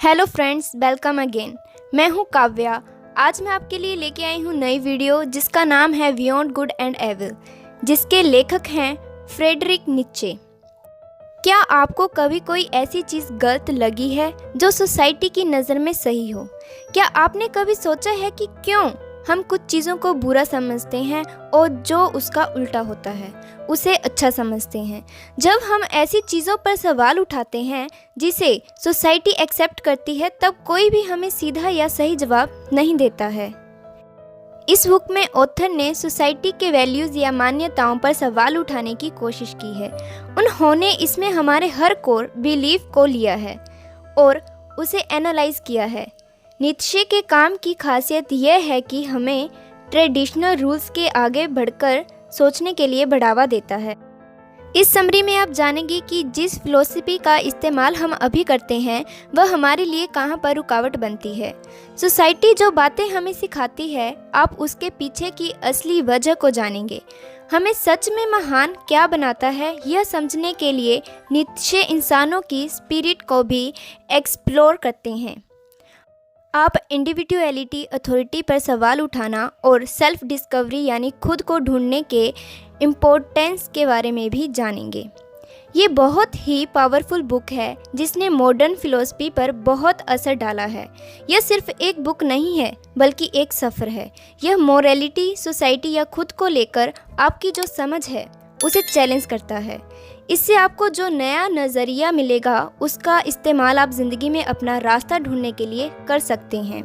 Hello friends, welcome again. मैं हूं काव्या। आज मैं आपके लिए लेके आई हूं नई वीडियो जिसका नाम है बियॉन्ड गुड एंड एविल, जिसके लेखक हैं फ्रेडरिक नीत्शे। क्या आपको कभी कोई ऐसी चीज़ गलत लगी है जो सोसाइटी की नज़र में सही हो? क्या आपने कभी सोचा है कि क्यों हम कुछ चीज़ों को बुरा समझते हैं और जो उसका उल्टा होता है उसे अच्छा समझते हैं? जब हम ऐसी चीज़ों पर सवाल उठाते हैं जिसे सोसाइटी एक्सेप्ट करती है, तब कोई भी हमें सीधा या सही जवाब नहीं देता है। इस बुक में ऑथर ने सोसाइटी के वैल्यूज़ या मान्यताओं पर सवाल उठाने की कोशिश की है। उन्होंने इसमें हमारे हर कोर बिलीफ को लिया है और उसे एनालाइज किया है। नीत्शे के काम की खासियत यह है कि हमें ट्रेडिशनल रूल्स के आगे बढ़कर सोचने के लिए बढ़ावा देता है। इस समरी में आप जानेंगे कि जिस फिलॉसफी का इस्तेमाल हम अभी करते हैं वह हमारे लिए कहाँ पर रुकावट बनती है। सोसाइटी जो बातें हमें सिखाती है, आप उसके पीछे की असली वजह को जानेंगे। हमें सच में महान क्या बनाता है, यह समझने के लिए नीत्शे इंसानों की स्पिरिट को भी एक्सप्लोर करते हैं। आप इंडिविजुअलिटी, अथॉरिटी पर सवाल उठाना और सेल्फ डिस्कवरी यानी खुद को ढूंढने के इम्पोर्टेंस के बारे में भी जानेंगे। ये बहुत ही पावरफुल बुक है जिसने मॉडर्न फिलॉसफी पर बहुत असर डाला है। यह सिर्फ एक बुक नहीं है बल्कि एक सफ़र है। यह मोरालिटी, सोसाइटी या खुद को लेकर आपकी जो समझ है उसे चैलेंज करता है। इससे आपको जो नया नज़रिया मिलेगा उसका इस्तेमाल आप ज़िंदगी में अपना रास्ता ढूंढने के लिए कर सकते हैं।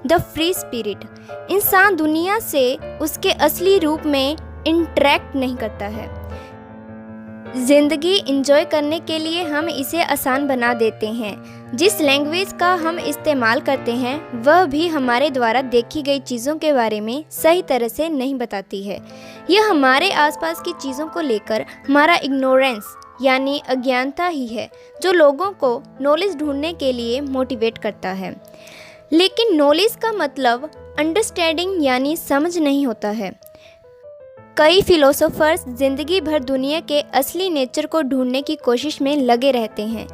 The free spirit. इंसान दुनिया से उसके असली रूप में इंटरेक्ट नहीं करता है। ज़िंदगी एंजॉय करने के लिए हम इसे आसान बना देते हैं। जिस लैंग्वेज का हम इस्तेमाल करते हैं वह भी हमारे द्वारा देखी गई चीज़ों के बारे में सही तरह से नहीं बताती है। यह हमारे आसपास की चीज़ों को लेकर हमारा इग्नोरेंस यानी अज्ञानता ही है जो लोगों को नॉलेज ढूंढने के लिए मोटिवेट करता है। लेकिन नॉलेज का मतलब अंडरस्टैंडिंग यानी समझ नहीं होता है। कई फिलोसोफर्स जिंदगी भर दुनिया के असली नेचर को ढूंढने की कोशिश में लगे रहते हैं।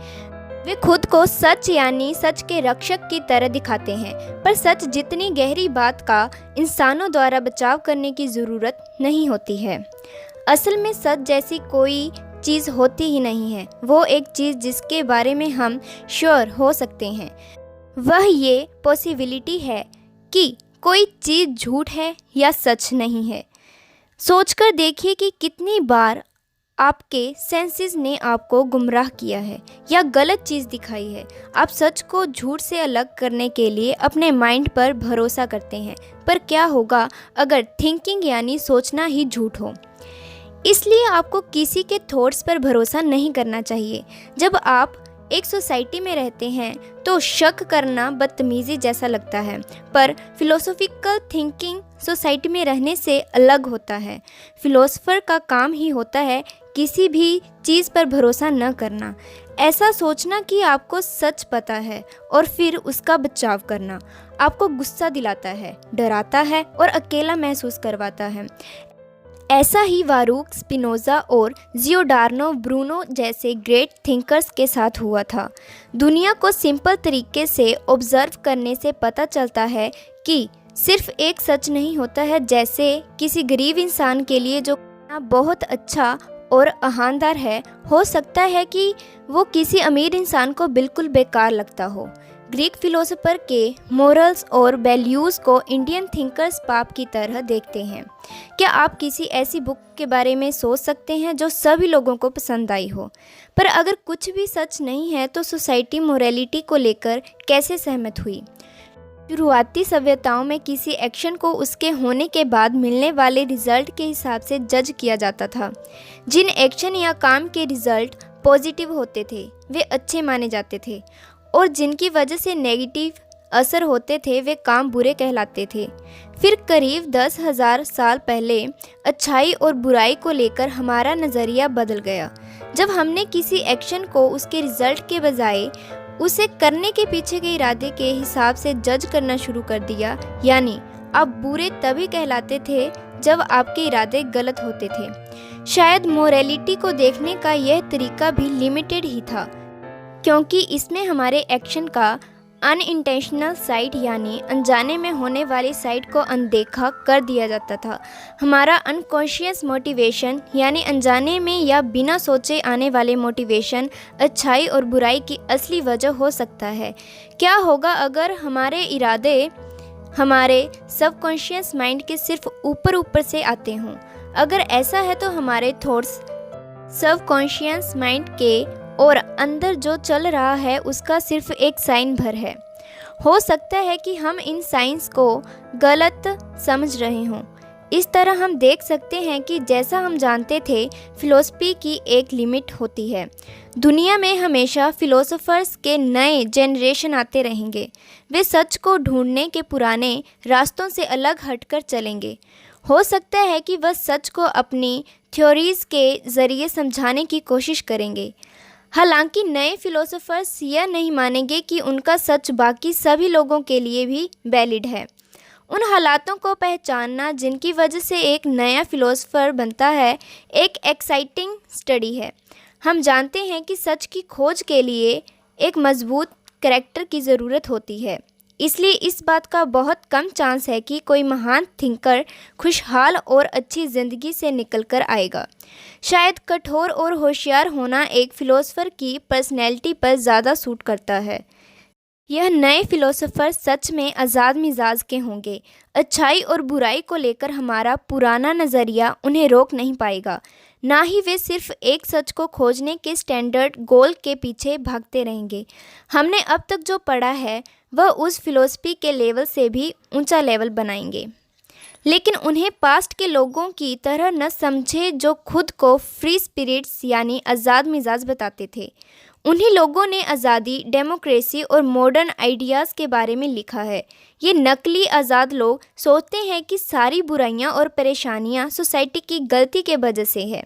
वे खुद को सच यानी सच के रक्षक की तरह दिखाते हैं, पर सच जितनी गहरी बात का इंसानों द्वारा बचाव करने की ज़रूरत नहीं होती है। असल में सच जैसी कोई चीज़ होती ही नहीं है। वो एक चीज़ जिसके बारे में हम श्योर हो सकते हैं वह ये पॉसिबिलिटी है कि कोई चीज़ झूठ है या सच नहीं है। सोचकर देखिए कि कितनी बार आपके सेंसेस ने आपको गुमराह किया है या गलत चीज़ दिखाई है। आप सच को झूठ से अलग करने के लिए अपने माइंड पर भरोसा करते हैं, पर क्या होगा अगर थिंकिंग यानी सोचना ही झूठ हो? इसलिए आपको किसी के थॉट्स पर भरोसा नहीं करना चाहिए। जब आप एक सोसाइटी में रहते हैं तो शक करना बदतमीज़ी जैसा लगता है, पर फिलोसॉफिकल थिंकिंग सोसाइटी में रहने से अलग होता है। फिलोसोफर का काम ही होता है किसी भी चीज़ पर भरोसा न करना, ऐसा सोचना कि आपको सच पता है और फिर उसका बचाव करना। आपको गुस्सा दिलाता है, डराता है और अकेला महसूस करवाता है। ऐसा ही बारूक स्पिनोज़ा और जियोडार्नो ब्रूनो जैसे ग्रेट थिंकर्स के साथ हुआ था। दुनिया को सिंपल तरीके से ऑब्जर्व करने से पता चलता है कि सिर्फ एक सच नहीं होता है। जैसे किसी गरीब इंसान के लिए जो बहुत अच्छा और ईमानदार है, हो सकता है कि वो किसी अमीर इंसान को बिल्कुल बेकार लगता हो। ग्रीक फिलोसोफर के मोरल्स और वैल्यूज़ को इंडियन थिंकर्स पाप की तरह देखते हैं। क्या आप किसी ऐसी बुक के बारे में सोच सकते हैं जो सभी लोगों को पसंद आई हो? पर अगर कुछ भी सच नहीं है तो सोसाइटी मोरालिटी को लेकर कैसे सहमत हुई? शुरुआती सभ्यताओं में किसी एक्शन को उसके होने के बाद मिलने वाले रिजल्ट के हिसाब से जज किया जाता था। जिन एक्शन या काम के रिजल्ट पॉजिटिव होते थे वे अच्छे माने जाते थे और जिनकी वजह से नेगेटिव असर होते थे वे काम बुरे कहलाते थे। फिर करीब 10,000 साल पहले अच्छाई और बुराई को लेकर हमारा नज़रिया बदल गया। जब हमने किसी एक्शन को उसके रिजल्ट के बजाय उसे करने के पीछे के इरादे के हिसाब से जज करना शुरू कर दिया। यानी आप बुरे तभी कहलाते थे जब आपके इरादे गलत होते थे। शायद मोरालिटी को देखने का यह तरीका भी लिमिटेड ही था, क्योंकि इसमें हमारे एक्शन का अनइंटेंशनल साइड यानी अनजाने में होने वाली साइड को अनदेखा कर दिया जाता था। हमारा अनकॉन्शियस मोटिवेशन यानी अनजाने में या बिना सोचे आने वाले मोटिवेशन अच्छाई और बुराई की असली वजह हो सकता है। क्या होगा अगर हमारे इरादे हमारे सबकॉन्शियस माइंड के सिर्फ ऊपर ऊपर से आते हों? अगर ऐसा है तो हमारे थॉट्स सबकॉन्शियस माइंड के और अंदर जो चल रहा है उसका सिर्फ एक साइन भर है। हो सकता है कि हम इन साइंस को गलत समझ रहे हों। इस तरह हम देख सकते हैं कि जैसा हम जानते थे, फिलॉसफी की एक लिमिट होती है। दुनिया में हमेशा फिलोसोफर्स के नए जनरेशन आते रहेंगे। वे सच को ढूंढने के पुराने रास्तों से अलग हटकर चलेंगे। हो सकता है कि वह सच को अपनी थ्योरीज के ज़रिए समझाने की कोशिश करेंगे। हालांकि नए फिलोसोफर्स यह नहीं मानेंगे कि उनका सच बाकी सभी लोगों के लिए भी वैलिड है। उन हालातों को पहचानना जिनकी वजह से एक नया फिलोसोफर बनता है, एक एक्साइटिंग स्टडी है। हम जानते हैं कि सच की खोज के लिए एक मजबूत कैरेक्टर की ज़रूरत होती है, इसलिए इस बात का बहुत कम चांस है कि कोई महान थिंकर खुशहाल और अच्छी ज़िंदगी से निकल कर आएगा। शायद कठोर और होशियार होना एक फ़िलोसोफर की पर्सनैलिटी पर ज़्यादा सूट करता है। यह नए फ़िलोसोफर सच में आज़ाद मिजाज के होंगे। अच्छाई और बुराई को लेकर हमारा पुराना नज़रिया उन्हें रोक नहीं पाएगा। ना ही वे सिर्फ एक सच को खोजने के स्टैंडर्ड गोल के पीछे भागते रहेंगे। हमने अब तक जो पढ़ा है वह उस फिलॉसफी के लेवल से भी ऊंचा लेवल बनाएंगे, लेकिन उन्हें पास्ट के लोगों की तरह न समझे जो खुद को फ्री स्पिरिट्स यानी आज़ाद मिजाज बताते थे। उन्हीं लोगों ने आज़ादी, डेमोक्रेसी और मॉडर्न आइडियाज़ के बारे में लिखा है। ये नकली आज़ाद लोग सोचते हैं कि सारी बुराइयां और परेशानियां सोसाइटी की गलती के वजह से है।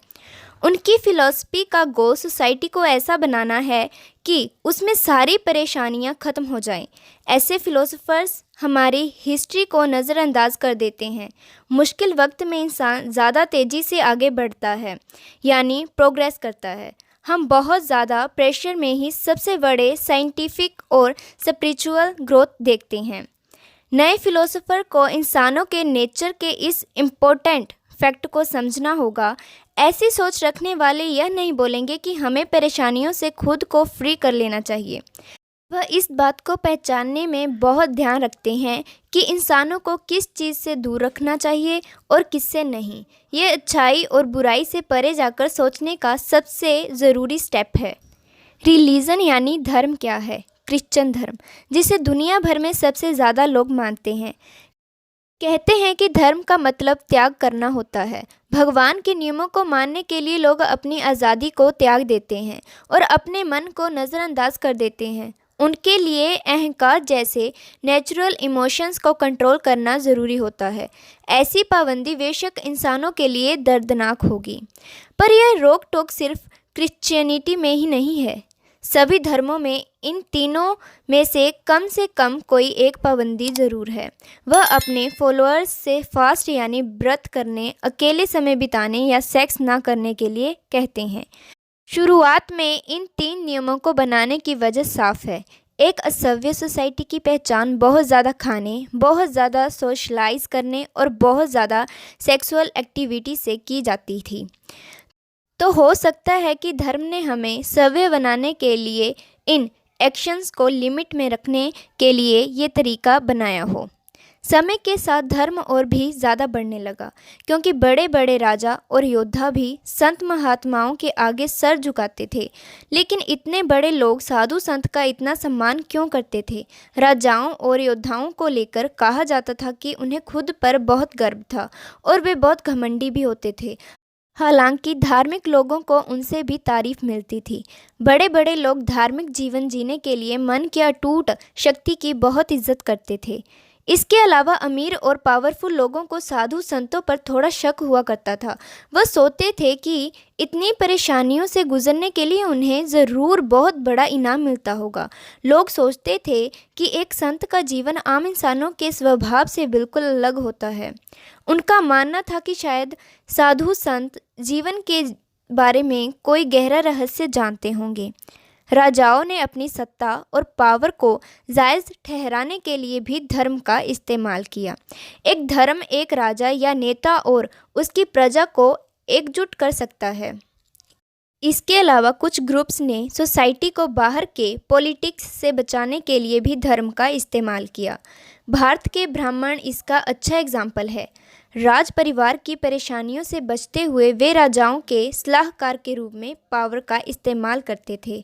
उनकी फ़िलॉसफी का गोल सोसाइटी को ऐसा बनाना है कि उसमें सारी परेशानियां ख़त्म हो जाएं। ऐसे फ़िलोसोफर्स हमारी हिस्ट्री को नज़रअंदाज कर देते हैं। मुश्किल वक्त में इंसान ज़्यादा तेज़ी से आगे बढ़ता है, यानी प्रोग्रेस करता है। हम बहुत ज़्यादा प्रेशर में ही सबसे बड़े साइंटिफिक और स्पिरिचुअल ग्रोथ देखते हैं। नए फ़िलोसोफर को इंसानों के नेचर के इस इम्पोर्टेंट फैक्ट को समझना होगा। ऐसी सोच रखने वाले यह नहीं बोलेंगे कि हमें परेशानियों से खुद को फ्री कर लेना चाहिए। वह इस बात को पहचानने में बहुत ध्यान रखते हैं कि इंसानों को किस चीज़ से दूर रखना चाहिए और किससे नहीं। ये अच्छाई और बुराई से परे जाकर सोचने का सबसे ज़रूरी स्टेप है। रिलीजन यानी धर्म क्या है? क्रिश्चियन धर्म, जिसे दुनिया भर में सबसे ज़्यादा लोग मानते हैं, कहते हैं कि धर्म का मतलब त्याग करना होता है। भगवान के नियमों को मानने के लिए लोग अपनी आज़ादी को त्याग देते हैं और अपने मन को नज़रअंदाज कर देते हैं। उनके लिए अहंकार जैसे नेचुरल इमोशंस को कंट्रोल करना ज़रूरी होता है। ऐसी पाबंदी बेशक इंसानों के लिए दर्दनाक होगी, पर यह रोक टोक सिर्फ क्रिश्चियनिटी में ही नहीं है। सभी धर्मों में इन तीनों में से कम कोई एक पाबंदी ज़रूर है। वह अपने फॉलोअर्स से फास्ट यानी व्रत करने, अकेले समय बिताने या सेक्स ना करने के लिए कहते हैं। शुरुआत में इन 3 नियमों को बनाने की वजह साफ है। एक असभ्य सोसाइटी की पहचान बहुत ज़्यादा खाने, बहुत ज़्यादा सोशलाइज करने और बहुत ज़्यादा सेक्सुअल एक्टिविटी से की जाती थी। तो हो सकता है कि धर्म ने हमें सभ्य बनाने के लिए इन एक्शंस को लिमिट में रखने के लिए ये तरीका बनाया हो। समय के साथ धर्म और भी ज़्यादा बढ़ने लगा, क्योंकि बड़े बड़े राजा और योद्धा भी संत महात्माओं के आगे सर झुकाते थे। लेकिन इतने बड़े लोग साधु संत का इतना सम्मान क्यों करते थे? राजाओं और योद्धाओं को लेकर कहा जाता था कि उन्हें खुद पर बहुत गर्व था और वे बहुत घमंडी भी होते थे। हालांकि धार्मिक लोगों को उनसे भी तारीफ मिलती थी। बड़े बड़े लोग धार्मिक जीवन जीने के लिए मन की अटूट शक्ति की बहुत इज्जत करते थे। इसके अलावा अमीर और पावरफुल लोगों को साधु संतों पर थोड़ा शक हुआ करता था। वह सोचते थे कि इतनी परेशानियों से गुजरने के लिए उन्हें ज़रूर बहुत बड़ा इनाम मिलता होगा। लोग सोचते थे कि एक संत का जीवन आम इंसानों के स्वभाव से बिल्कुल अलग होता है। उनका मानना था कि शायद साधु संत जीवन के बारे में कोई गहरा रहस्य जानते होंगे। राजाओं ने अपनी सत्ता और पावर को जायज़ ठहराने के लिए भी धर्म का इस्तेमाल किया। एक धर्म एक राजा या नेता और उसकी प्रजा को एकजुट कर सकता है। इसके अलावा कुछ ग्रुप्स ने सोसाइटी को बाहर के पॉलिटिक्स से बचाने के लिए भी धर्म का इस्तेमाल किया। भारत के ब्राह्मण इसका अच्छा एग्जाम्पल है। राज परिवार की परेशानियों से बचते हुए वे राजाओं के सलाहकार के रूप में पावर का इस्तेमाल करते थे।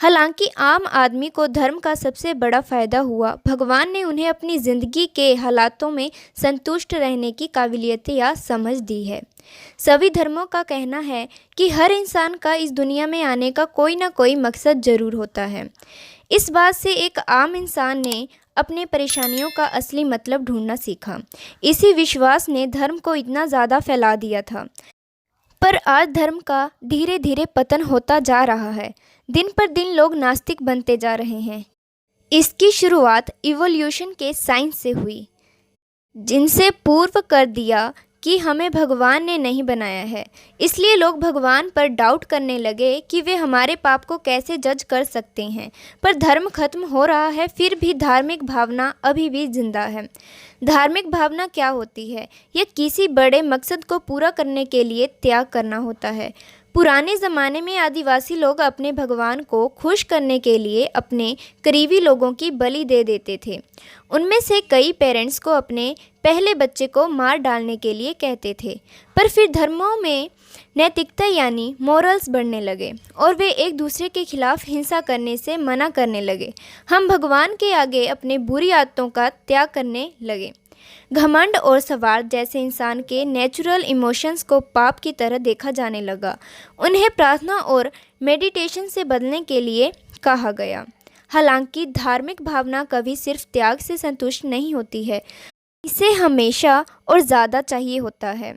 हालांकि आम आदमी को धर्म का सबसे बड़ा फ़ायदा हुआ, भगवान ने उन्हें अपनी ज़िंदगी के हालातों में संतुष्ट रहने की काबिलियत या समझ दी है। सभी धर्मों का कहना है कि हर इंसान का इस दुनिया में आने का कोई ना कोई मकसद ज़रूर होता है। इस बात से एक आम इंसान ने अपने परेशानियों का असली मतलब ढूंढना सीखा। इसी विश्वास ने धर्म को इतना ज़्यादा फैला दिया था। पर आज धर्म का धीरे धीरे पतन होता जा रहा है। दिन पर दिन लोग नास्तिक बनते जा रहे हैं। इसकी शुरुआत इवोल्यूशन के साइंस से हुई, जिनसे पूर्व कर दिया कि हमें भगवान ने नहीं बनाया है। इसलिए लोग भगवान पर डाउट करने लगे कि वे हमारे पाप को कैसे जज कर सकते हैं। पर धर्म खत्म हो रहा है, फिर भी धार्मिक भावना अभी भी जिंदा है। धार्मिक भावना क्या होती है? यह किसी बड़े मकसद को पूरा करने के लिए त्याग करना होता है। पुराने ज़माने में आदिवासी लोग अपने भगवान को खुश करने के लिए अपने करीबी लोगों की बलि दे देते थे। उनमें से कई पेरेंट्स को अपने पहले बच्चे को मार डालने के लिए कहते थे। पर फिर धर्मों में नैतिकता यानी मोरल्स बढ़ने लगे और वे एक दूसरे के खिलाफ हिंसा करने से मना करने लगे। हम भगवान के आगे अपने बुरी आदतों का त्याग करने लगे। घमंड और स्वार्थ जैसे इंसान के नेचुरल इमोशंस को पाप की तरह देखा जाने लगा। उन्हें प्रार्थना और मेडिटेशन से बदलने के लिए कहा गया। हालांकि धार्मिक भावना कभी सिर्फ त्याग से संतुष्ट नहीं होती है, इसे हमेशा और ज़्यादा चाहिए होता है।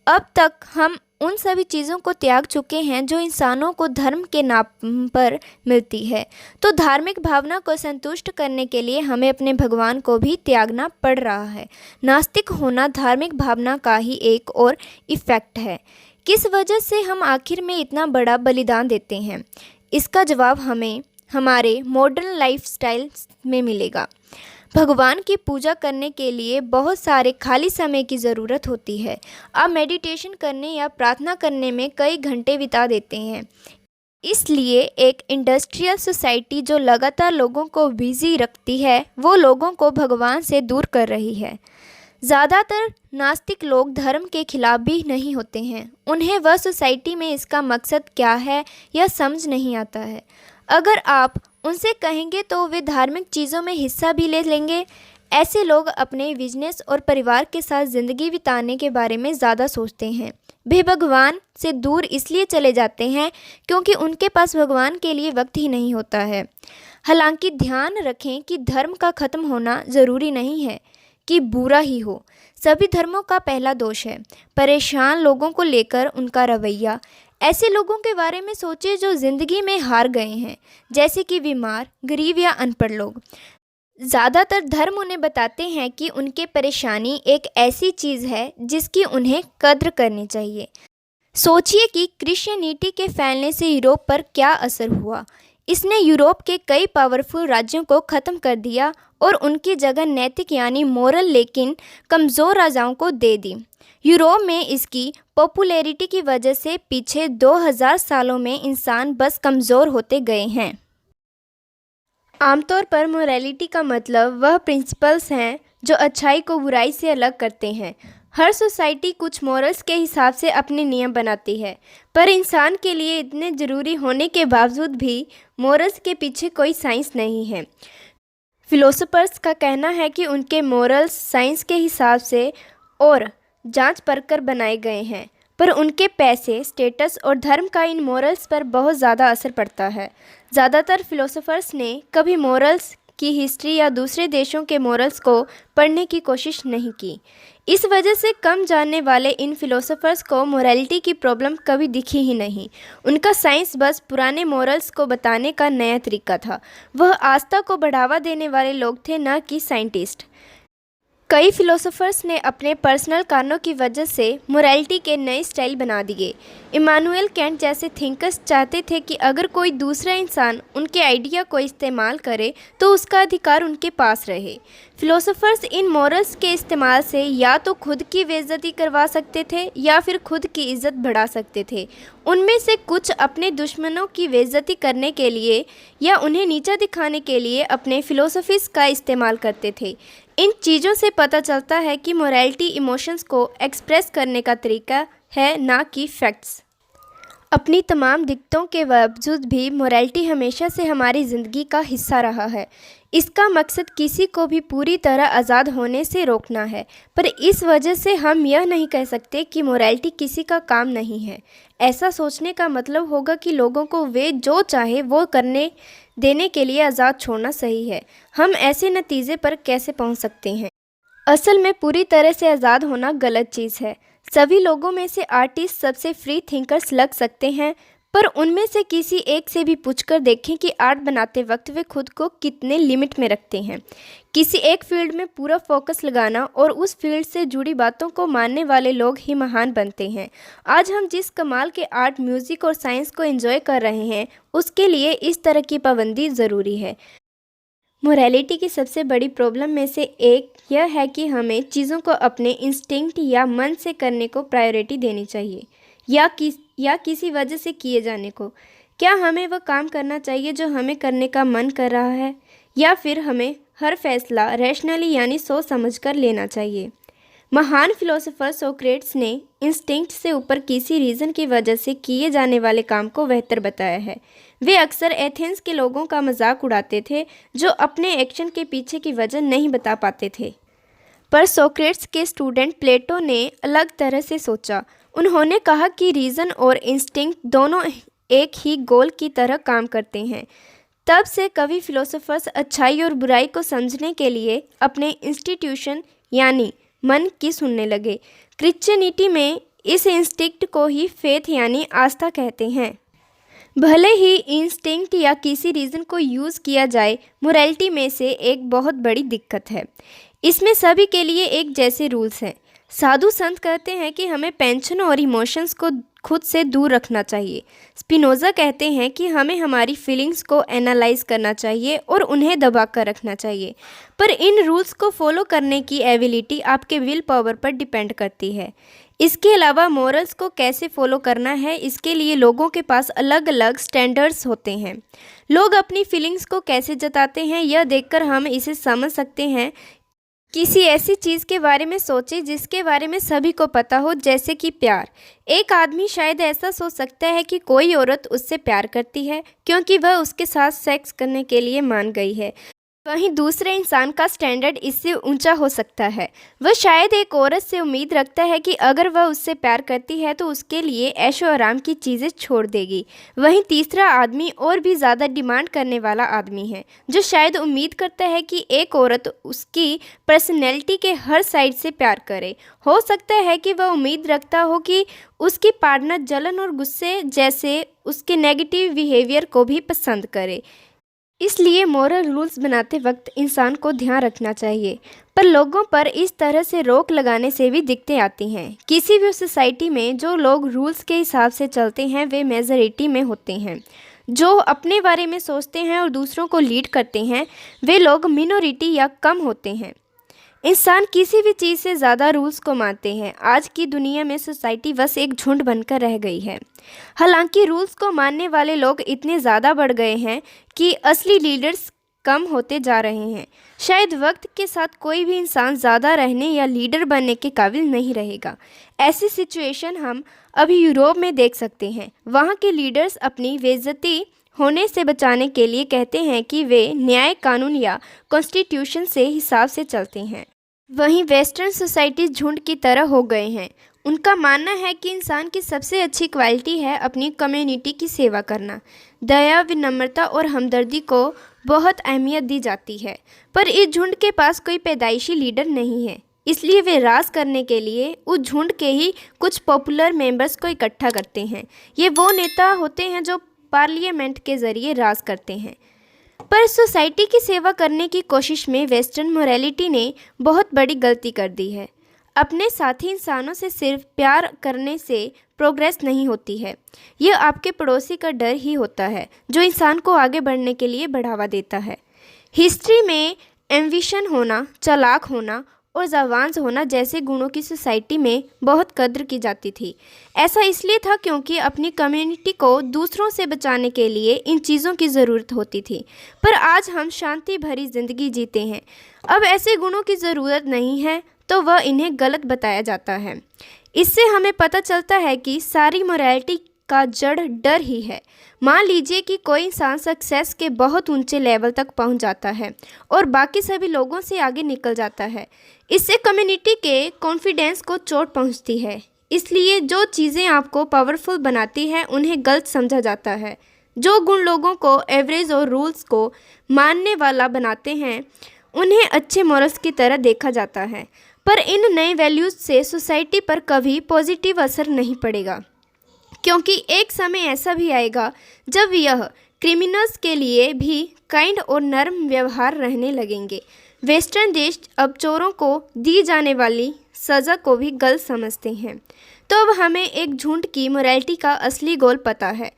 अब तक हम उन सभी चीज़ों को त्याग चुके हैं जो इंसानों को धर्म के नाम पर मिलती है। तो धार्मिक भावना को संतुष्ट करने के लिए हमें अपने भगवान को भी त्यागना पड़ रहा है। नास्तिक होना धार्मिक भावना का ही एक और इफ़ेक्ट है। किस वजह से हम आखिर में इतना बड़ा बलिदान देते हैं? इसका जवाब हमें हमारे मॉडर्न लाइफस्टाइल में मिलेगा। भगवान की पूजा करने के लिए बहुत सारे खाली समय की ज़रूरत होती है। आप मेडिटेशन करने या प्रार्थना करने में कई घंटे बिता देते हैं। इसलिए एक इंडस्ट्रियल सोसाइटी जो लगातार लोगों को बिजी रखती है, वो लोगों को भगवान से दूर कर रही है। ज़्यादातर नास्तिक लोग धर्म के खिलाफ भी नहीं होते हैं। उन्हें वह सोसाइटी में इसका मकसद क्या है यह समझ नहीं आता है। अगर आप उनसे कहेंगे तो वे धार्मिक चीज़ों में हिस्सा भी ले लेंगे। ऐसे लोग अपने बिजनेस और परिवार के साथ ज़िंदगी बिताने के बारे में ज़्यादा सोचते हैं। वे भगवान से दूर इसलिए चले जाते हैं क्योंकि उनके पास भगवान के लिए वक्त ही नहीं होता है। हालांकि ध्यान रखें कि धर्म का ख़त्म होना ज़रूरी नहीं है कि बुरा ही हो। सभी धर्मों का पहला दोष है परेशान लोगों को लेकर उनका रवैया। ऐसे लोगों के बारे में सोचिए जो ज़िंदगी में हार गए हैं, जैसे कि बीमार, गरीब या अनपढ़ लोग। ज़्यादातर धर्म उन्हें बताते हैं कि उनके परेशानी एक ऐसी चीज़ है जिसकी उन्हें कद्र करनी चाहिए। सोचिए कि क्रिश्चियनिटी के फैलने से यूरोप पर क्या असर हुआ। इसने यूरोप के कई पावरफुल राज्यों को ख़त्म कर दिया और उनकी जगह नैतिक यानी मोरल लेकिन कमज़ोर राजाओं को दे दी। यूरोप में इसकी पॉपुलैरिटी की वजह से पीछे 2000 सालों में इंसान बस कमज़ोर होते गए हैं। आमतौर पर मोरालिटी का मतलब वह प्रिंसिपल्स हैं जो अच्छाई को बुराई से अलग करते हैं। हर सोसाइटी कुछ मॉरल्स के हिसाब से अपने नियम बनाती है, पर इंसान के लिए इतने ज़रूरी होने के बावजूद भी मॉरल्स के पीछे कोई साइंस नहीं है। फिलोसोफर्स का कहना है कि उनके मॉरल्स साइंस के हिसाब से और जांच परखकर बनाए गए हैं, पर उनके पैसे, स्टेटस और धर्म का इन मॉरल्स पर बहुत ज़्यादा असर पड़ता है। ज़्यादातर फिलोसोफर्स ने कभी मॉरल्स की हिस्ट्री या दूसरे देशों के मॉरल्स को पढ़ने की कोशिश नहीं की। इस वजह से कम जानने वाले इन फिलोसोफर्स को मोरालिटी की प्रॉब्लम कभी दिखी ही नहीं। उनका साइंस बस पुराने मॉरल्स को बताने का नया तरीका था। वह आस्था को बढ़ावा देने वाले लोग थे, न कि साइंटिस्ट। कई फिलोसोफर्स ने अपने पर्सनल कारणों की वजह से मोरालिटी के नए स्टाइल बना दिए। इमानुएल कैंट जैसे थिंकर्स चाहते थे कि अगर कोई दूसरा इंसान उनके आइडिया को इस्तेमाल करे तो उसका अधिकार उनके पास रहे। फिलोसोफर्स इन मॉरल्स के इस्तेमाल से या तो खुद की बेइज्जती करवा सकते थे या फिर खुद की इज्जत बढ़ा सकते थे। उनमें से कुछ अपने दुश्मनों की बेइज्जती करने के लिए या उन्हें नीचा दिखाने के लिए अपने फिलोसफीज़ का इस्तेमाल करते थे। इन चीज़ों से पता चलता है कि मोरालिटी इमोशंस को एक्सप्रेस करने का तरीका है, ना कि फैक्ट्स। अपनी तमाम दिक्कतों के बावजूद भी मोरालिटी हमेशा से हमारी ज़िंदगी का हिस्सा रहा है। इसका मकसद किसी को भी पूरी तरह आज़ाद होने से रोकना है, पर इस वजह से हम यह नहीं कह सकते कि मोरालिटी किसी का काम नहीं है। ऐसा सोचने का मतलब होगा कि लोगों को वे जो चाहे वो करने देने के लिए आज़ाद छोड़ना सही है। हम ऐसे नतीजे पर कैसे पहुंच सकते हैं? असल में पूरी तरह से आज़ाद होना गलत चीज़ है। सभी लोगों में से आर्टिस्ट सबसे फ्री थिंकर्स लग सकते हैं, पर उनमें से किसी एक से भी पूछकर देखें कि आर्ट बनाते वक्त वे खुद को कितने लिमिट में रखते हैं। किसी एक फील्ड में पूरा फोकस लगाना और उस फील्ड से जुड़ी बातों को मानने वाले लोग ही महान बनते हैं। आज हम जिस कमाल के आर्ट, म्यूज़िक और साइंस को एंजॉय कर रहे हैं, उसके लिए इस तरह की पाबंदी ज़रूरी है। मोरालिटी की सबसे बड़ी प्रॉब्लम में से एक यह है कि हमें चीज़ों को अपने इंस्टिंक्ट या मन से करने को प्रायोरिटी देनी चाहिए या किसी वजह से किए जाने को। क्या हमें वह काम करना चाहिए जो हमें करने का मन कर रहा है, या फिर हमें हर फैसला रैशनली यानी सोच समझकर लेना चाहिए? महान फिलोसोफर सोक्रेट्स ने इंस्टिंक्ट से ऊपर किसी रीज़न की वजह से किए जाने वाले काम को बेहतर बताया है। वे अक्सर एथेंस के लोगों का मजाक उड़ाते थे जो अपने एक्शन के पीछे की वजह नहीं बता पाते थे। पर सोक्रेट्स के स्टूडेंट प्लेटो ने अलग तरह से सोचा। उन्होंने कहा कि रीज़न और इंस्टिंक्ट दोनों एक ही गोल की तरह काम करते हैं। तब से कभी फिलोसोफर्स अच्छाई और बुराई को समझने के लिए अपने इंस्टीट्यूशन यानी मन की सुनने लगे। क्रिश्चियनिटी में इस इंस्टिंक्ट को ही फेथ यानी आस्था कहते हैं। भले ही इंस्टिंक्ट या किसी रीज़न को यूज़ किया जाए, मोरालिटी में से एक बहुत बड़ी दिक्कत है। इसमें सभी के लिए एक जैसे रूल्स हैं। साधु संत कहते हैं कि हमें पेंशन और इमोशंस को खुद से दूर रखना चाहिए। स्पिनोज़ा कहते हैं कि हमें हमारी फीलिंग्स को एनालाइज करना चाहिए और उन्हें दबा कर रखना चाहिए। पर इन रूल्स को फॉलो करने की एबिलिटी आपके विल पावर पर डिपेंड करती है। इसके अलावा मॉरल्स को कैसे फॉलो करना है, इसके लिए लोगों के पास अलग अलग स्टैंडर्ड्स होते हैं। लोग अपनी फीलिंग्स को कैसे जताते हैं, यह देखकर हम इसे समझ सकते हैं। किसी ऐसी चीज़ के बारे में सोचें जिसके बारे में सभी को पता हो, जैसे कि प्यार। एक आदमी शायद ऐसा सोच सकता है कि कोई औरत उससे प्यार करती है क्योंकि वह उसके साथ सेक्स करने के लिए मान गई है। वहीं दूसरे इंसान का स्टैंडर्ड इससे ऊंचा हो सकता है। वह शायद एक औरत से उम्मीद रखता है कि अगर वह उससे प्यार करती है तो उसके लिए ऐशो आराम की चीज़ें छोड़ देगी। वहीं तीसरा आदमी और भी ज़्यादा डिमांड करने वाला आदमी है, जो शायद उम्मीद करता है कि एक औरत उसकी पर्सनैलिटी के हर साइड से प्यार करे। हो सकता है कि वह उम्मीद रखता हो कि उसकी पार्टनर जलन और गुस्से जैसे उसके नेगेटिव बिहेवियर को भी पसंद करे। इसलिए मॉरल रूल्स बनाते वक्त इंसान को ध्यान रखना चाहिए। पर लोगों पर इस तरह से रोक लगाने से भी दिक्कतें आती हैं। किसी भी सोसाइटी में जो लोग रूल्स के हिसाब से चलते हैं वे मेजॉरिटी में होते हैं। जो अपने बारे में सोचते हैं और दूसरों को लीड करते हैं वे लोग मिनोरिटी या कम होते हैं। इंसान किसी भी चीज़ से ज़्यादा रूल्स को मानते हैं। आज की दुनिया में सोसाइटी बस एक झुंड बनकर रह गई है। हालांकि रूल्स को मानने वाले लोग इतने ज़्यादा बढ़ गए हैं कि असली लीडर्स कम होते जा रहे हैं। शायद वक्त के साथ कोई भी इंसान ज़्यादा रहने या लीडर बनने के काबिल नहीं रहेगा। ऐसी सिचुएशन हम अभी यूरोप में देख सकते हैं। वहाँ के लीडर्स अपनी बेइज्जती होने से बचाने के लिए कहते हैं कि वे न्याय, कानून या कॉन्स्टिट्यूशन से हिसाब से चलते हैं। वहीं वेस्टर्न सोसाइटीज झुंड की तरह हो गए हैं। उनका मानना है कि इंसान की सबसे अच्छी क्वालिटी है अपनी कम्युनिटी की सेवा करना। दया, विनम्रता और हमदर्दी को बहुत अहमियत दी जाती है। पर इस झुंड के पास कोई पैदाइशी लीडर नहीं है, इसलिए वे राज करने के लिए उस झुंड के ही कुछ पॉपुलर मेंबर्स को इकट्ठा करते हैं। ये वो नेता होते हैं जो पार्लियामेंट के ज़रिए राज करते हैं। पर सोसाइटी की सेवा करने की कोशिश में वेस्टर्न मोरालिटी ने बहुत बड़ी गलती कर दी है। अपने साथी इंसानों से सिर्फ प्यार करने से प्रोग्रेस नहीं होती है। यह आपके पड़ोसी का डर ही होता है जो इंसान को आगे बढ़ने के लिए बढ़ावा देता है। हिस्ट्री में एम्बिशन होना, चालाक होना और ज़बान होना जैसे गुणों की सोसाइटी में बहुत कद्र की जाती थी। ऐसा इसलिए था क्योंकि अपनी कम्युनिटी को दूसरों से बचाने के लिए इन चीज़ों की ज़रूरत होती थी। पर आज हम शांति भरी ज़िंदगी जीते हैं। अब ऐसे गुणों की ज़रूरत नहीं है तो वह इन्हें गलत बताया जाता है। इससे हमें पता चलता है कि सारी मोरालिटी का जड़ डर ही है। मान लीजिए कि कोई इंसान सक्सेस के बहुत ऊंचे लेवल तक पहुंच जाता है और बाकी सभी लोगों से आगे निकल जाता है। इससे कम्युनिटी के कॉन्फिडेंस को चोट पहुंचती है। इसलिए जो चीज़ें आपको पावरफुल बनाती हैं उन्हें गलत समझा जाता है। जो गुण लोगों को एवरेज और रूल्स को मानने वाला बनाते हैं उन्हें अच्छे मॉरल्स की तरह देखा जाता है। पर इन नए वैल्यूज़ से सोसाइटी पर कभी पॉजिटिव असर नहीं पड़ेगा, क्योंकि एक समय ऐसा भी आएगा जब यह क्रिमिनल्स के लिए भी काइंड और नर्म व्यवहार रहने लगेंगे। वेस्टर्न देश अब चोरों को दी जाने वाली सज़ा को भी गलत समझते हैं। तो अब हमें एक झुंड की मोरालिटी का असली गोल पता है।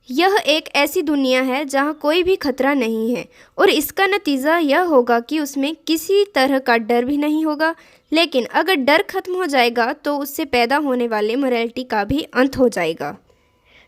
यह एक ऐसी दुनिया है जहां कोई भी खतरा नहीं है और इसका नतीजा यह होगा कि उसमें किसी तरह का डर भी नहीं होगा। लेकिन अगर डर खत्म हो जाएगा तो उससे पैदा होने वाले मोरालिटी का भी अंत हो जाएगा।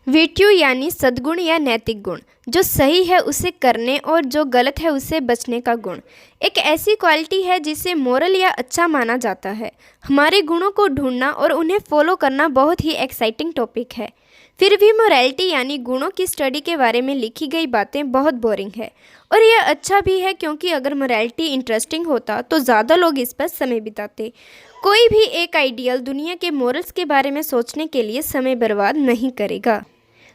वर्च्यू यानी सद्गुण या नैतिक गुण, जो सही है उसे करने और जो गलत है उससे बचने का गुण, एक ऐसी क्वालिटी है जिसे मोरल या अच्छा माना जाता है। हमारे गुणों को ढूंढना और उन्हें फॉलो करना बहुत ही एक्साइटिंग टॉपिक है। फिर भी मोरालिटी यानी गुणों की स्टडी के बारे में लिखी गई बातें बहुत बोरिंग है और यह अच्छा भी है, क्योंकि अगर मोरालिटी इंटरेस्टिंग होता तो ज़्यादा लोग इस पर समय बिताते। कोई भी एक आइडियल दुनिया के मोरल्स के बारे में सोचने के लिए समय बर्बाद नहीं करेगा।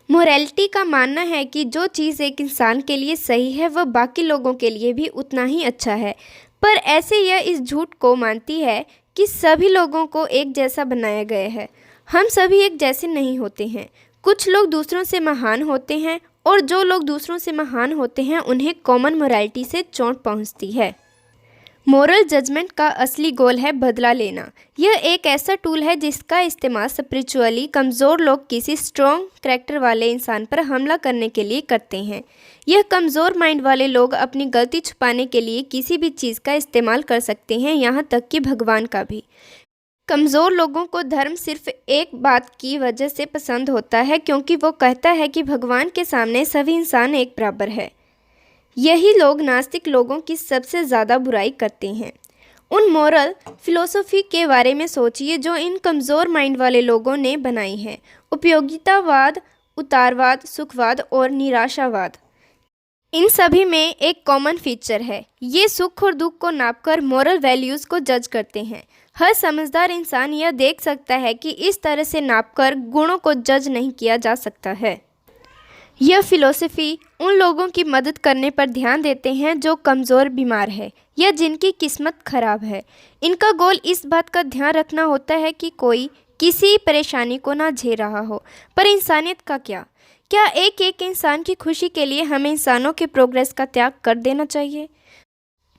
मोरालिटी का मानना है कि जो चीज़ एक इंसान के लिए सही है वह बाकी लोगों के लिए भी उतना ही अच्छा है। पर ऐसे यह इस झूठ को मानती है कि सभी लोगों को एक जैसा बनाया गया है। हम सभी एक जैसे नहीं होते हैं। कुछ लोग दूसरों से महान होते हैं और जो लोग दूसरों से महान होते हैं उन्हें कॉमन मोरालिटी से चोट पहुंचती है। मोरल जजमेंट का असली गोल है बदला लेना। यह एक ऐसा टूल है जिसका इस्तेमाल स्पिरिचुअली कमज़ोर लोग किसी स्ट्रॉन्ग करैक्टर वाले इंसान पर हमला करने के लिए करते हैं। यह कमज़ोर माइंड वाले लोग अपनी गलती छुपाने के लिए किसी भी चीज़ का इस्तेमाल कर सकते हैं, यहाँ तक कि भगवान का भी। कमज़ोर लोगों को धर्म सिर्फ एक बात की वजह से पसंद होता है, क्योंकि वो कहता है कि भगवान के सामने सभी इंसान एक बराबर है। यही लोग नास्तिक लोगों की सबसे ज़्यादा बुराई करते हैं। उन मॉरल फिलोसफी के बारे में सोचिए जो इन कमज़ोर माइंड वाले लोगों ने बनाई है। उपयोगितावाद, उतारवाद, सुखवाद और निराशावाद, इन सभी में एक कॉमन फीचर है। ये सुख और दुख को नापकर मॉरल वैल्यूज़ को जज करते हैं। हर समझदार इंसान यह देख सकता है कि इस तरह से नापकर गुणों को जज नहीं किया जा सकता है। यह फिलॉसफी उन लोगों की मदद करने पर ध्यान देते हैं जो कमज़ोर, बीमार है या जिनकी किस्मत खराब है। इनका गोल इस बात का ध्यान रखना होता है कि कोई किसी परेशानी को ना झेल रहा हो। पर इंसानियत का क्या एक एक इंसान की खुशी के लिए हमें इंसानों के प्रोग्रेस का त्याग कर देना चाहिए?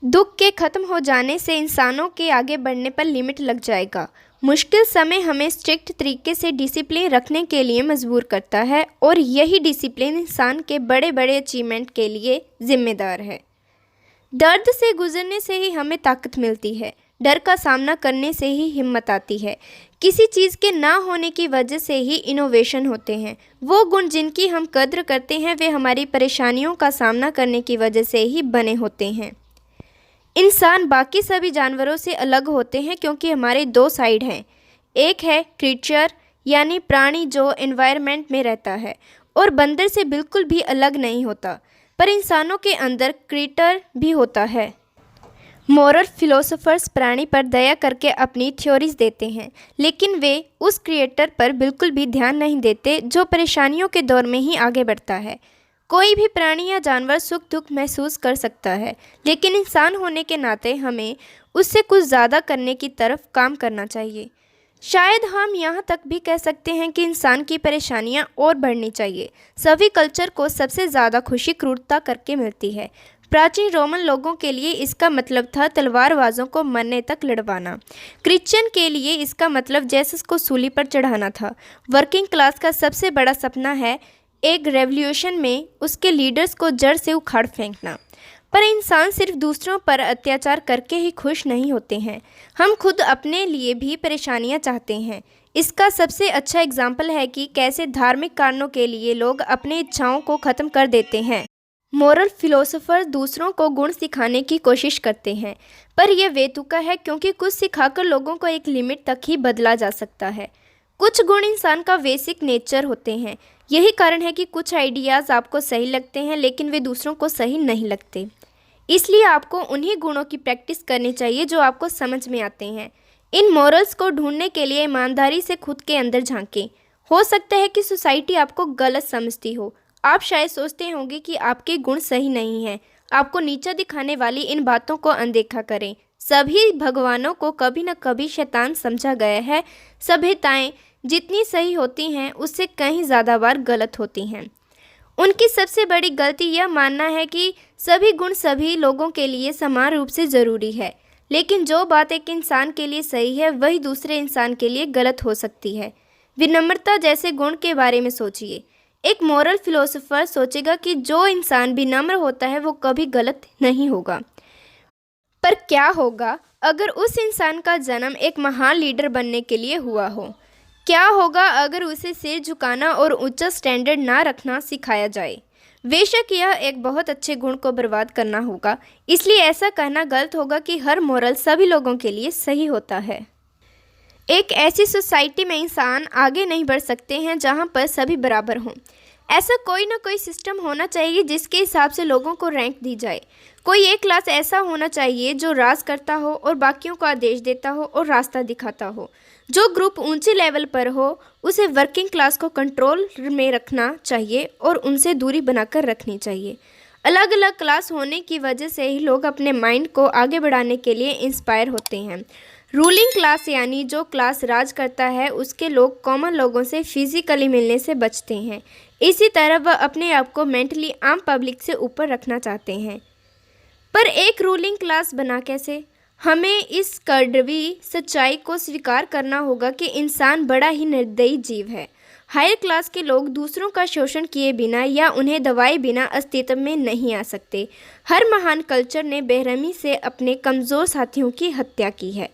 दुख के ख़त्म हो जाने से इंसानों के आगे बढ़ने पर लिमिट लग जाएगा। मुश्किल समय हमें स्ट्रिक्ट तरीके से डिसिप्लिन रखने के लिए मजबूर करता है और यही डिसिप्लिन इंसान के बड़े बड़े अचीवमेंट के लिए जिम्मेदार है। दर्द से गुजरने से ही हमें ताकत मिलती है। डर का सामना करने से ही हिम्मत आती है। किसी चीज़ के ना होने की वजह से ही इनोवेशन होते हैं। वो गुण जिनकी हम कद्र करते हैं वे हमारी परेशानियों का सामना करने की वजह से ही बने होते हैं। इंसान बाकी सभी जानवरों से अलग होते हैं क्योंकि हमारे दो साइड हैं। एक है क्रीचर यानी प्राणी जो एनवायरनमेंट में रहता है और बंदर से बिल्कुल भी अलग नहीं होता। पर इंसानों के अंदर क्रीटर भी होता है। मॉरल फिलोसोफर्स प्राणी पर दया करके अपनी थ्योरीज देते हैं, लेकिन वे उस क्रिएटर पर बिल्कुल भी ध्यान नहीं देते जो परेशानियों के दौर में ही आगे बढ़ता है। कोई भी प्राणी या जानवर सुख दुख महसूस कर सकता है, लेकिन इंसान होने के नाते हमें उससे कुछ ज़्यादा करने की तरफ काम करना चाहिए। शायद हम यहाँ तक भी कह सकते हैं कि इंसान की परेशानियाँ और बढ़नी चाहिए। सभी कल्चर को सबसे ज़्यादा खुशी क्रूरता करके मिलती है। प्राचीन रोमन लोगों के लिए इसका मतलब था तलवारबाजों को मरने तक लड़वाना। क्रिश्चियन के लिए इसका मतलब जेसस को सूली पर चढ़ाना था। वर्किंग क्लास का सबसे बड़ा सपना है एक रेवोल्यूशन में उसके लीडर्स को जड़ से उखाड़ फेंकना। पर इंसान सिर्फ दूसरों पर अत्याचार करके ही खुश नहीं होते हैं, हम खुद अपने लिए भी परेशानियां चाहते हैं। इसका सबसे अच्छा एग्जाम्पल है कि कैसे धार्मिक कारणों के लिए लोग अपनी इच्छाओं को ख़त्म कर देते हैं। मोरल फिलोसोफर दूसरों को गुण सिखाने की कोशिश करते हैं, पर यह बेतुका है क्योंकि कुछ सिखाकर लोगों को एक लिमिट तक ही बदला जा सकता है। कुछ गुण इंसान का बेसिक नेचर होते हैं। यही कारण है कि कुछ आइडियाज़ आपको सही लगते हैं लेकिन वे दूसरों को सही नहीं लगते। इसलिए आपको उन्हीं गुणों की प्रैक्टिस करनी चाहिए जो आपको समझ में आते हैं। इन मॉरल्स को ढूंढने के लिए ईमानदारी से खुद के अंदर झांकें। हो सकता है कि सोसाइटी आपको गलत समझती हो। आप शायद सोचते होंगे कि आपके गुण सही नहीं हैं। आपको नीचा दिखाने वाली इन बातों को अनदेखा करें। सभी भगवानों को कभी न कभी शैतान समझा गया है। सभ्यताएं जितनी सही होती हैं उससे कहीं ज़्यादा बार गलत होती हैं। उनकी सबसे बड़ी गलती यह मानना है कि सभी गुण सभी लोगों के लिए समान रूप से ज़रूरी है, लेकिन जो बात एक इंसान के लिए सही है वही दूसरे इंसान के लिए गलत हो सकती है। विनम्रता जैसे गुण के बारे में सोचिए। एक मॉरल फिलोसोफर सोचेगा कि जो इंसान विनम्र होता है वो कभी गलत नहीं होगा। पर क्या होगा अगर उस इंसान का जन्म एक महान लीडर बनने के लिए हुआ हो? क्या होगा अगर उसे सिर झुकाना और ऊंचा स्टैंडर्ड ना रखना सिखाया जाए? बेशक यह एक बहुत अच्छे गुण को बर्बाद करना होगा, इसलिए ऐसा कहना गलत होगा कि हर मॉरल सभी लोगों के लिए सही होता है। एक ऐसी सोसाइटी में इंसान आगे नहीं बढ़ सकते हैं जहां पर सभी बराबर हों। ऐसा कोई ना कोई सिस्टम होना चाहिए जिसके हिसाब से लोगों को रैंक दी जाए। कोई एक क्लास ऐसा होना चाहिए जो राज करता हो और बाकियों को आदेश देता हो और रास्ता दिखाता हो। जो ग्रुप ऊंचे लेवल पर हो उसे वर्किंग क्लास को कंट्रोल में रखना चाहिए और उनसे दूरी बनाकर रखनी चाहिए। अलग अलग क्लास होने की वजह से ही लोग अपने माइंड को आगे बढ़ाने के लिए इंस्पायर होते हैं। रूलिंग क्लास यानी जो क्लास राज करता है उसके लोग कॉमन लोगों से फिजिकली मिलने से बचते हैं। इसी तरह वह अपने आप को मेंटली आम पब्लिक से ऊपर रखना चाहते हैं। पर एक रूलिंग क्लास बना कैसे? हमें इस कड़वी सच्चाई को स्वीकार करना होगा कि इंसान बड़ा ही निर्दयी जीव है। हायर क्लास के लोग दूसरों का शोषण किए बिना या उन्हें दबाए बिना अस्तित्व में नहीं आ सकते। हर महान कल्चर ने बेरहमी से अपने कमज़ोर साथियों की हत्या की है।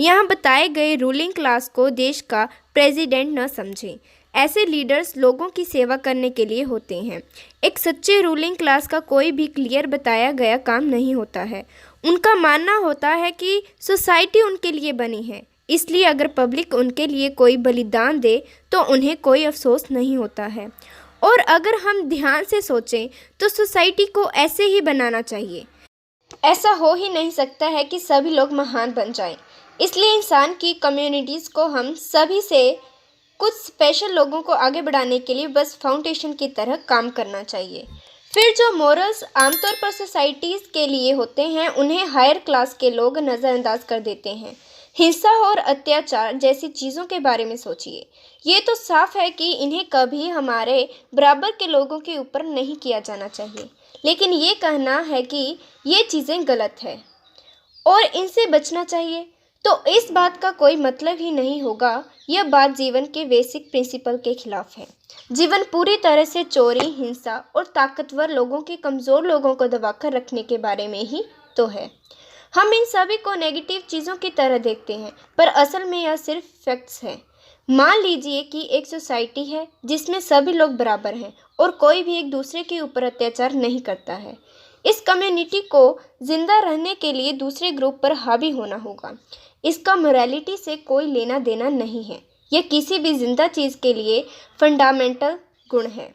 यहाँ बताए गए रूलिंग क्लास को देश का प्रेसिडेंट न समझें। ऐसे लीडर्स लोगों की सेवा करने के लिए होते हैं। एक सच्चे रूलिंग क्लास का कोई भी क्लियर बताया गया काम नहीं होता है। उनका मानना होता है कि सोसाइटी उनके लिए बनी है, इसलिए अगर पब्लिक उनके लिए कोई बलिदान दे तो उन्हें कोई अफसोस नहीं होता है। और अगर हम ध्यान से सोचें तो सोसाइटी को ऐसे ही बनाना चाहिए। ऐसा हो ही नहीं सकता है कि सभी लोग महान बन जाएं। इसलिए इंसान की कम्युनिटीज़ को हम सभी से कुछ स्पेशल लोगों को आगे बढ़ाने के लिए बस फाउंडेशन की तरह काम करना चाहिए। फिर जो मोरल्स आमतौर पर सोसाइटीज़ के लिए होते हैं उन्हें हायर क्लास के लोग नज़रअंदाज कर देते हैं। हिंसा और अत्याचार जैसी चीज़ों के बारे में सोचिए। ये तो साफ है कि इन्हें कभी हमारे बराबर के लोगों के ऊपर नहीं किया जाना चाहिए, लेकिन ये कहना है कि ये चीज़ें गलत है और इनसे बचना चाहिए तो इस बात का कोई मतलब ही नहीं होगा। यह बात जीवन के बेसिक प्रिंसिपल के खिलाफ है। जीवन पूरी तरह से चोरी, हिंसा और ताकतवर लोगों के कमज़ोर लोगों को दबाकर रखने के बारे में ही तो है। हम इन सभी को नेगेटिव चीज़ों की तरह देखते हैं, पर असल में यह सिर्फ फैक्ट्स है। मान लीजिए कि एक सोसाइटी है जिसमें सभी लोग बराबर हैं और कोई भी एक दूसरे के ऊपर अत्याचार नहीं करता है। इस कम्युनिटी को जिंदा रहने के लिए दूसरे ग्रुप पर हावी होना होगा। इसका मोरालिटी से कोई लेना देना नहीं है। यह किसी भी जिंदा चीज़ के लिए फंडामेंटल गुण है।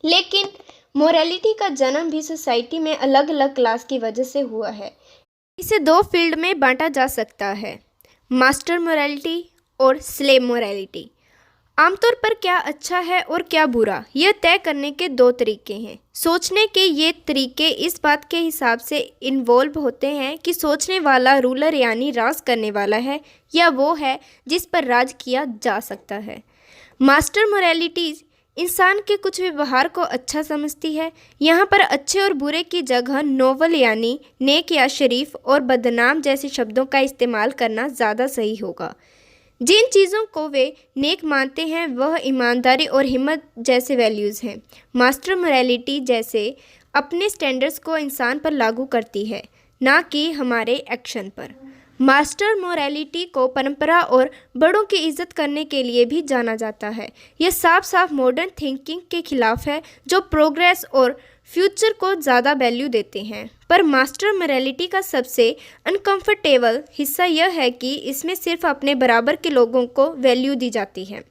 लेकिन मोरालिटी का जन्म भी सोसाइटी में अलग अलग क्लास की वजह से हुआ है। इसे दो फील्ड में बांटा जा सकता है, मास्टर मोरालिटी और स्लेव मोरालिटी। आमतौर पर क्या अच्छा है और क्या बुरा, यह तय करने के दो तरीके हैं। सोचने के ये तरीके इस बात के हिसाब से इन्वॉल्व होते हैं कि सोचने वाला रूलर यानी राज करने वाला है या वो है जिस पर राज किया जा सकता है। मास्टर मोरालिटीज़ इंसान के कुछ व्यवहार को अच्छा समझती है। यहाँ पर अच्छे और बुरे की जगह नोबल यानी नेक या शरीफ और बदनाम जैसे शब्दों का इस्तेमाल करना ज़्यादा सही होगा। जिन चीज़ों को वे नेक मानते हैं वह ईमानदारी और हिम्मत जैसे वैल्यूज़ हैं। मास्टर मोरालिटी जैसे अपने स्टैंडर्ड्स को इंसान पर लागू करती है, ना कि हमारे एक्शन पर। मास्टर मोरालिटी को परंपरा और बड़ों की इज्जत करने के लिए भी जाना जाता है। यह साफ साफ मॉडर्न थिंकिंग के खिलाफ है जो प्रोग्रेस और फ्यूचर को ज़्यादा वैल्यू देते हैं। पर मास्टर मोरालिटी का सबसे अनकंफर्टेबल हिस्सा यह है कि इसमें सिर्फ अपने बराबर के लोगों को वैल्यू दी जाती है।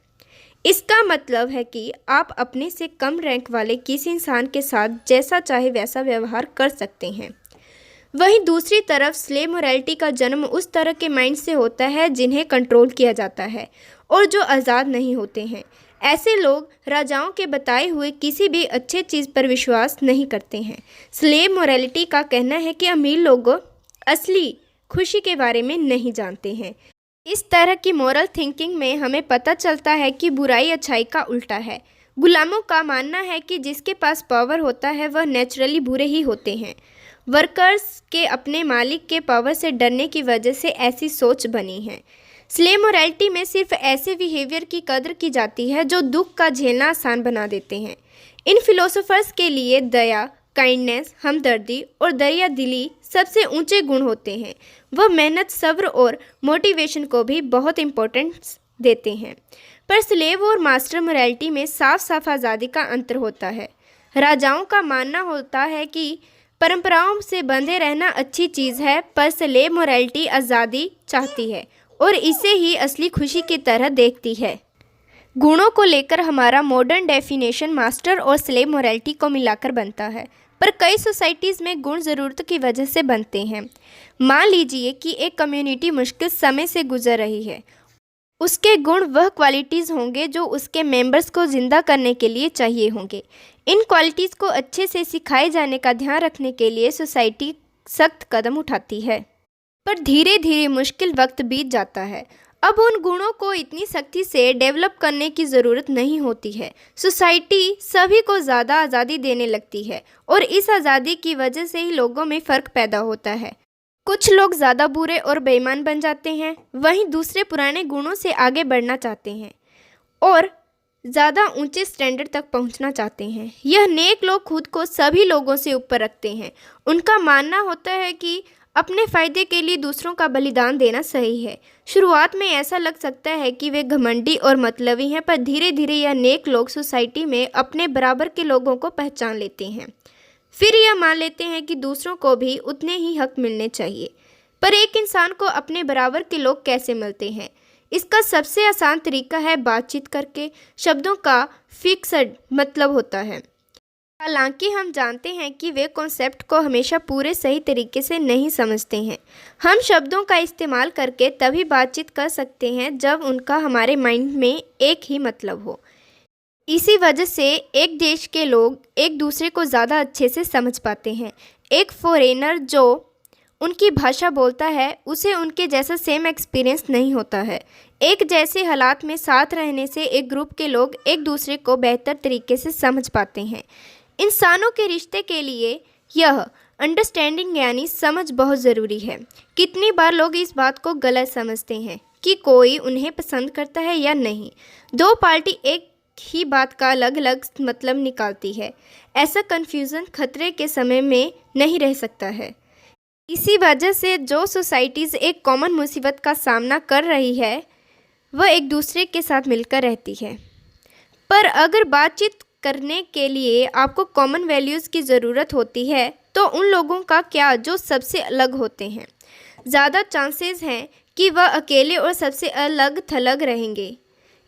इसका मतलब है कि आप अपने से कम रैंक वाले किसी इंसान के साथ जैसा चाहे वैसा व्यवहार कर सकते हैं। वहीं दूसरी तरफ स्लेव मोरालिटी का जन्म उस तरह के माइंड से होता है जिन्हें कंट्रोल किया जाता है और जो आज़ाद नहीं होते हैं। ऐसे लोग राजाओं के बताए हुए किसी भी अच्छे चीज़ पर विश्वास नहीं करते हैं। स्लेव मोरालिटी का कहना है कि अमीर लोग असली खुशी के बारे में नहीं जानते हैं। इस तरह की मोरल थिंकिंग में हमें पता चलता है कि बुराई अच्छाई का उल्टा है। गुलामों का मानना है कि जिसके पास पावर होता है वह नेचुरली बुरे ही होते हैं। वर्कर्स के अपने मालिक के पावर से डरने की वजह से ऐसी सोच बनी है। स्लेव मोरालिटी में सिर्फ ऐसे बिहेवियर की कदर की जाती है जो दुख का झेलना आसान बना देते हैं। इन फिलोसोफर्स के लिए दया, काइंडनेस, हमदर्दी और दरिया दिली सबसे ऊंचे गुण होते हैं। वह मेहनत, सब्र और मोटिवेशन को भी बहुत इम्पोर्टेंस देते हैं। पर स्लेव और मास्टर मोरालिटी में साफ साफ आज़ादी का अंतर होता है। राजाओं का मानना होता है कि परंपराओं से बंधे रहना अच्छी चीज़ है, पर स्लेव मोरालिटी आज़ादी चाहती है और इसे ही असली खुशी की तरह देखती है। गुणों को लेकर हमारा मॉडर्न डेफिनेशन मास्टर और स्लेव मोरालिटी को मिलाकर बनता है, पर कई सोसाइटीज़ में गुण ज़रूरत की वजह से बनते हैं। मान लीजिए कि एक कम्युनिटी मुश्किल समय से गुजर रही है। उसके गुण वह क्वालिटीज़ होंगे जो उसके मेंबर्स को ज़िंदा करने के लिए चाहिए होंगे। इन क्वालिटीज़ को अच्छे से सिखाए जाने का ध्यान रखने के लिए सोसाइटी सख्त कदम उठाती है, पर धीरे धीरे मुश्किल वक्त बीत जाता है। अब उन गुणों को इतनी सख्ती से डेवलप करने की ज़रूरत नहीं होती है। सोसाइटी सभी को ज़्यादा आज़ादी देने लगती है और इस आज़ादी की वजह से ही लोगों में फ़र्क पैदा होता है। कुछ लोग ज़्यादा बुरे और बेईमान बन जाते हैं, वहीं दूसरे पुराने गुणों से आगे बढ़ना चाहते हैं और ज़्यादा ऊंचे स्टैंडर्ड तक पहुंचना चाहते हैं। यह नेक लोग खुद को सभी लोगों से ऊपर रखते हैं। उनका मानना होता है कि अपने फ़ायदे के लिए दूसरों का बलिदान देना सही है। शुरुआत में ऐसा लग सकता है कि वे घमंडी और मतलबी हैं, पर धीरे धीरे यह नेक लोग सोसाइटी में अपने बराबर के लोगों को पहचान लेते हैं। फिर यह मान लेते हैं कि दूसरों को भी उतने ही हक मिलने चाहिए। पर एक इंसान को अपने बराबर के लोग कैसे मिलते हैं? इसका सबसे आसान तरीका है बातचीत करके। शब्दों का फिक्स्ड मतलब होता है। हालांकि हम जानते हैं कि वे कॉन्सेप्ट को हमेशा पूरे सही तरीके से नहीं समझते हैं। हम शब्दों का इस्तेमाल करके तभी बातचीत कर सकते हैं जब उनका हमारे माइंड में एक ही मतलब हो। इसी वजह से एक देश के लोग एक दूसरे को ज़्यादा अच्छे से समझ पाते हैं। एक फॉरेनर जो उनकी भाषा बोलता है उसे उनके जैसा सेम एक्सपीरियंस नहीं होता है। एक जैसे हालात में साथ रहने से एक ग्रुप के लोग एक दूसरे को बेहतर तरीके से समझ पाते हैं। इंसानों के रिश्ते के लिए यह अंडरस्टैंडिंग यानी समझ बहुत ज़रूरी है। कितनी बार लोग इस बात को गलत समझते हैं कि कोई उन्हें पसंद करता है या नहीं। दो पार्टी एक ही बात का अलग अलग मतलब निकालती है। ऐसा कन्फ्यूज़न खतरे के समय में नहीं रह सकता है। इसी वजह से जो सोसाइटीज़ एक कॉमन मुसीबत का सामना कर रही है वह एक दूसरे के साथ मिलकर रहती है। पर अगर बातचीत करने के लिए आपको कॉमन वैल्यूज़ की ज़रूरत होती है तो उन लोगों का क्या जो सबसे अलग होते हैं? ज़्यादा चांसेस हैं कि वह अकेले और सबसे अलग थलग रहेंगे।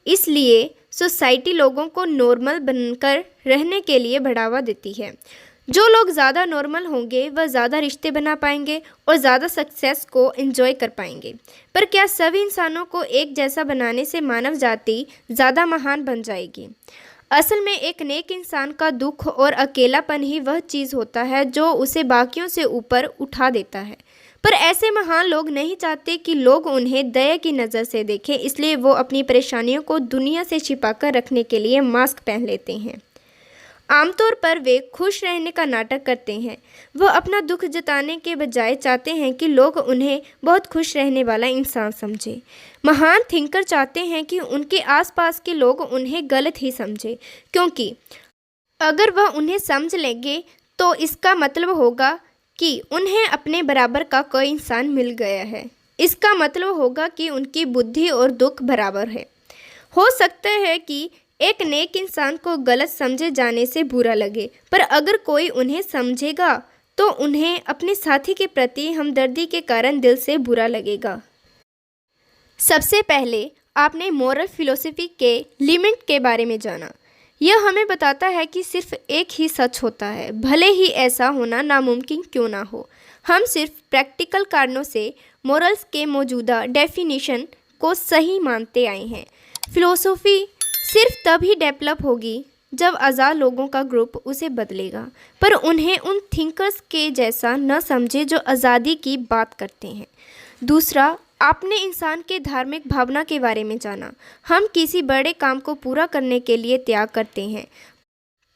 इसलिए सोसाइटी लोगों को नॉर्मल बनकर रहने के लिए बढ़ावा देती है। जो लोग ज़्यादा नॉर्मल होंगे वह ज़्यादा रिश्ते बना पाएंगे और ज़्यादा सक्सेस को एंजॉय कर पाएंगे। पर क्या सभी इंसानों को एक जैसा बनाने से मानव जाति ज़्यादा महान बन जाएगी? असल में एक नेक इंसान का दुख और अकेलापन ही वह चीज़ होता है जो उसे बाकियों से ऊपर उठा देता है। पर ऐसे महान लोग नहीं चाहते कि लोग उन्हें दया की नज़र से देखें, इसलिए वो अपनी परेशानियों को दुनिया से छिपाकर रखने के लिए मास्क पहन लेते हैं। आमतौर पर वे खुश रहने का नाटक करते हैं। वह अपना दुख जताने के बजाय चाहते हैं कि लोग उन्हें बहुत खुश रहने वाला इंसान समझें। महान थिंकर चाहते हैं कि उनके आसपास के लोग उन्हें गलत ही समझें, क्योंकि अगर वह उन्हें समझ लेंगे तो इसका मतलब होगा कि उन्हें अपने बराबर का कोई इंसान मिल गया है। इसका मतलब होगा कि उनकी बुद्धि और दुख बराबर है। हो सकता है कि एक नेक इंसान को गलत समझे जाने से बुरा लगे, पर अगर कोई उन्हें समझेगा तो उन्हें अपने साथी के प्रति हमदर्दी के कारण दिल से बुरा लगेगा। सबसे पहले आपने मोरल फिलॉसफी के लिमिट के बारे में जाना। यह हमें बताता है कि सिर्फ एक ही सच होता है, भले ही ऐसा होना नामुमकिन क्यों ना हो। हम सिर्फ प्रैक्टिकल कारणों से मोरल्स के मौजूदा डेफिनेशन को सही मानते आए हैं। फिलॉसफी सिर्फ तभी डेवलप होगी जब आज़ाद लोगों का ग्रुप उसे बदलेगा, पर उन्हें उन थिंकर्स के जैसा न समझे जो आज़ादी की बात करते हैं। दूसरा, आपने इंसान के धार्मिक भावना के बारे में जाना। हम किसी बड़े काम को पूरा करने के लिए त्याग करते हैं।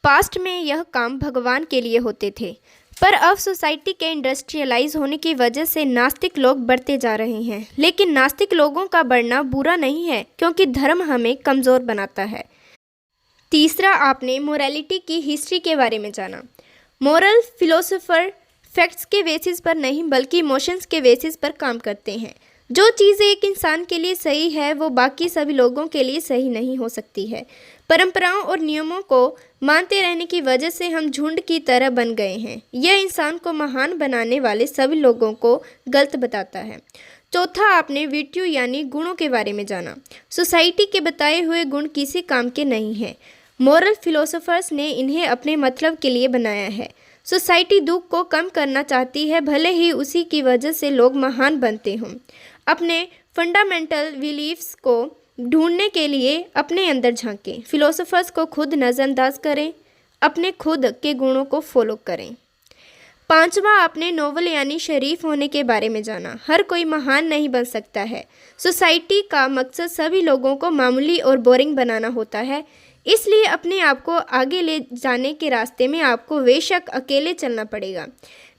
पास्ट में यह काम भगवान के लिए होते थे, पर अब सोसाइटी के इंडस्ट्रियलाइज होने की वजह से नास्तिक लोग बढ़ते जा रहे हैं। लेकिन नास्तिक लोगों का बढ़ना बुरा नहीं है, क्योंकि धर्म हमें कमज़ोर बनाता है। तीसरा, आपने मोरालिटी की हिस्ट्री के बारे में जाना। मोरल फिलोसोफर फैक्ट्स के बेसिस पर नहीं बल्कि इमोशंस के बेसिस पर काम करते हैं। जो चीज़ें एक इंसान के लिए सही है वो बाकी सभी लोगों के लिए सही नहीं हो सकती है। परंपराओं और नियमों को मानते रहने की वजह से हम झुंड की तरह बन गए हैं। यह इंसान को महान बनाने वाले सभी लोगों को गलत बताता है। चौथा, आपने वर्च्यू यानी गुणों के बारे में जाना। सोसाइटी के बताए हुए गुण किसी काम के नहीं हैं। मोरल फिलोसोफर्स ने इन्हें अपने मतलब के लिए बनाया है। सोसाइटी दुख को कम करना चाहती है, भले ही उसी की वजह से लोग महान बनते हों। अपने फंडामेंटल बिलीफ्स को ढूंढने के लिए अपने अंदर झांकें। फिलोसोफर्स को खुद नज़रअंदाज करें, अपने खुद के गुणों को फॉलो करें। पांचवा, आपने नोबल यानी शरीफ होने के बारे में जाना। हर कोई महान नहीं बन सकता है। सोसाइटी का मकसद सभी लोगों को मामूली और बोरिंग बनाना होता है। इसलिए अपने आप को आगे ले जाने के रास्ते में आपको बेशक अकेले चलना पड़ेगा।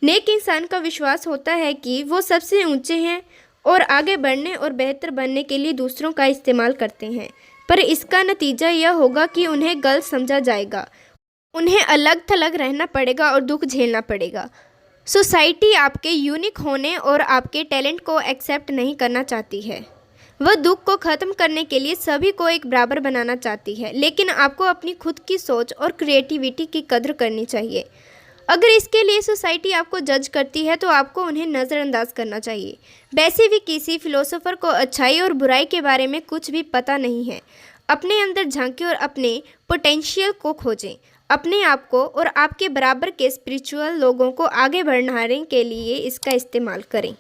नेक इंसान का विश्वास होता है कि वो सबसे ऊंचे हैं और आगे बढ़ने और बेहतर बनने के लिए दूसरों का इस्तेमाल करते हैं, पर इसका नतीजा यह होगा कि उन्हें गलत समझा जाएगा, उन्हें अलग थलग रहना पड़ेगा और दुख झेलना पड़ेगा। सोसाइटी आपके यूनिक होने और आपके टैलेंट को एक्सेप्ट नहीं करना चाहती है। वह दुख को ख़त्म करने के लिए सभी को एक बराबर बनाना चाहती है, लेकिन आपको अपनी खुद की सोच और क्रिएटिविटी की कदर करनी चाहिए। अगर इसके लिए सोसाइटी आपको जज करती है तो आपको उन्हें नज़रअंदाज करना चाहिए। वैसे भी किसी फिलोसोफर को अच्छाई और बुराई के बारे में कुछ भी पता नहीं है। अपने अंदर झांकें और अपने पोटेंशियल को खोजें। अपने आप को और आपके बराबर के स्पिरिचुअल लोगों को आगे बढ़ाने के लिए इसका इस्तेमाल करें।